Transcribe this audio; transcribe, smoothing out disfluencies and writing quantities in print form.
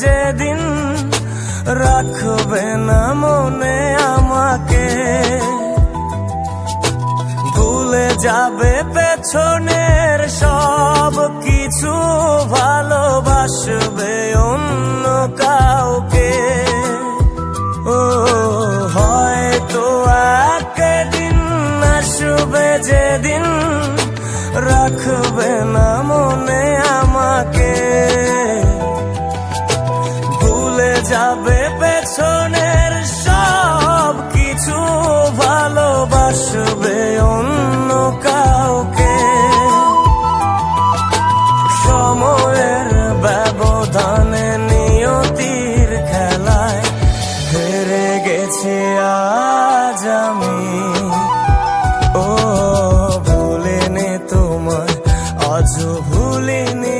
যেদিন রাখবে না মনে আমাকে, ভুলে যাবে পেছনের সব কিছু, ভালোবাসবে অন্য কাউকে। ও হয়তো একদিন আসবে যেদিন রাখবে না মনে আমাকে, ভুলে যাবে পেছনের সব কিছু, ভালোবাসবে অন্য কাউকে। সময়ের ব্যবধানে নিয়তির খেলায় হেরে গেছি আজ আমি। ও ভুলিনি তোমায়, আজও ভুলিনি